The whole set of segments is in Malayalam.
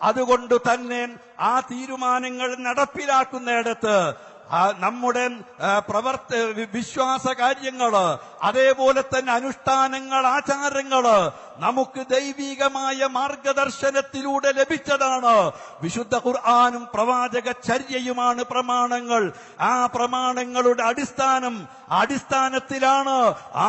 അതുകൊണ്ട് തന്നെ ആ തീരുമാനങ്ങൾ നടപ്പിലാക്കുന്നിടത്ത് നമ്മുടെ വിശ്വാസ കാര്യങ്ങള്, അതേപോലെ തന്നെ അനുഷ്ഠാനങ്ങൾ, ആചാരങ്ങള് നമുക്ക് ദൈവികമായ മാർഗദർശനത്തിലൂടെ ലഭിച്ചതാണ്. വിശുദ്ധ ഖുർആനും പ്രവാചക ചര്യയുമാണ് പ്രമാണങ്ങൾ. ആ പ്രമാണങ്ങളുടെ അടിസ്ഥാനത്തിലാണ്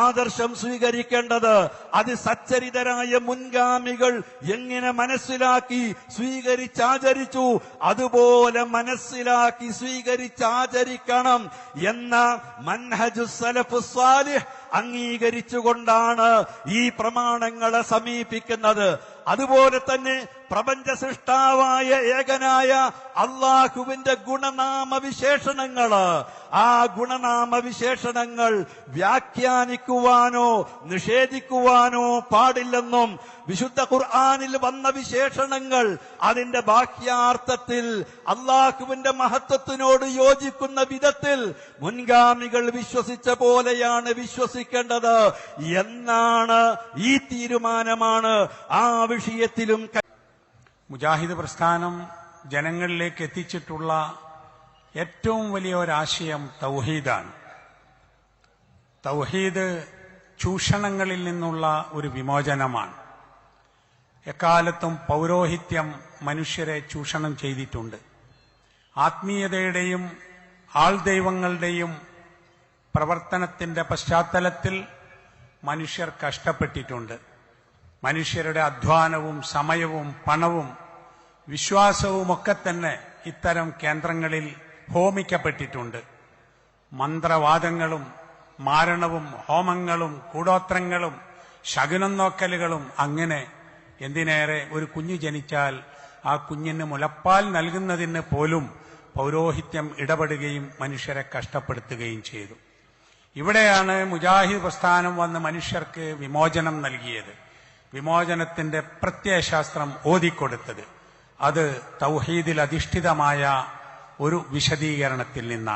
ആദർശം സ്വീകരിക്കേണ്ടത്. അത് സച്ചരിതരായ മുൻഗാമികൾ എങ്ങനെ മനസ്സിലാക്കി സ്വീകരിച്ചാചരിച്ചു, അതുപോലെ മനസ്സിലാക്കി സ്വീകരിച്ചാചരിക്കണം എന്ന മൻഹജു സലഫ് സ്വാലിഹ് അംഗീകരിച്ചുകൊണ്ടാണ് ഈ പ്രമാണങ്ങളെ സമീപിക്കുന്നത്. അതുപോലെ തന്നെ പ്രപഞ്ച സൃഷ്ടാവായ ഏകനായ അള്ളാഹുവിന്റെ ഗുണനാമവിശേഷണങ്ങള്, ആ ഗുണനാമവിശേഷണങ്ങൾ വ്യാഖ്യാനിക്കുവാനോ നിഷേധിക്കുവാനോ പാടില്ലെന്നും വിശുദ്ധ ഖുർആനിൽ വന്ന വിശേഷണങ്ങൾ അതിന്റെ ബാഹ്യാർത്ഥത്തിൽ അള്ളാഹുവിന്റെ മഹത്വത്തിനോട് യോജിക്കുന്ന വിധത്തിൽ മുൻഗാമികൾ വിശ്വസിച്ച പോലെയാണ് വിശ്വസിക്കേണ്ടത് എന്നാണ് ഈ തീരുമാനമാണ് ആ വിഷയത്തിലും. മുജാഹിദ് പ്രസ്ഥാനം ജനങ്ങളിലേക്ക് എത്തിച്ചിട്ടുള്ള ഏറ്റവും വലിയ ഒരാശയം തൗഹീദാണ്. തൗഹീദ് ചൂഷണങ്ങളിൽ നിന്നുള്ള ഒരു വിമോചനമാണ്. എക്കാലത്തും പൗരോഹിത്യം മനുഷ്യരെ ചൂഷണം ചെയ്തിട്ടുണ്ട്. ആത്മീയതയുടെയും ആൾദൈവങ്ങളുടെയും പ്രവർത്തനത്തിന്റെ പശ്ചാത്തലത്തിൽ മനുഷ്യർ കഷ്ടപ്പെട്ടിട്ടുണ്ട്. മനുഷ്യരുടെ അധ്വാനവും സമയവും പണവും വിശ്വാസവുമൊക്കെ തന്നെ ഇത്തരം കേന്ദ്രങ്ങളിൽ ഹോമിക്കപ്പെട്ടിട്ടുണ്ട്. മന്ത്രവാദങ്ങളും മാരണവും ഹോമങ്ങളും കൂടോത്രങ്ങളും ശകുനം നോക്കലുകളും, അങ്ങനെ എന്തിനേറെ ഒരു കുഞ്ഞ് ജനിച്ചാൽ ആ കുഞ്ഞിന് മുലപ്പാൽ നൽകുന്നതിന് പോലും പൗരോഹിത്യം ഇടപെടുകയും മനുഷ്യരെ കഷ്ടപ്പെടുത്തുകയും ചെയ്തു. ഇവിടെയാണ് മുജാഹിദ് പ്രസ്ഥാനം വന്ന് മനുഷ്യർക്ക് വിമോചനം നൽകിയത്, വിമോചനത്തിന്റെ പ്രത്യയശാസ്ത്രം ഓതിക്കൊടുത്തത്. അത് തൗഹീദിൽ അധിഷ്ഠിതമായ ഒരു വിശദീകരണത്തിൽ നിന്നാണ്.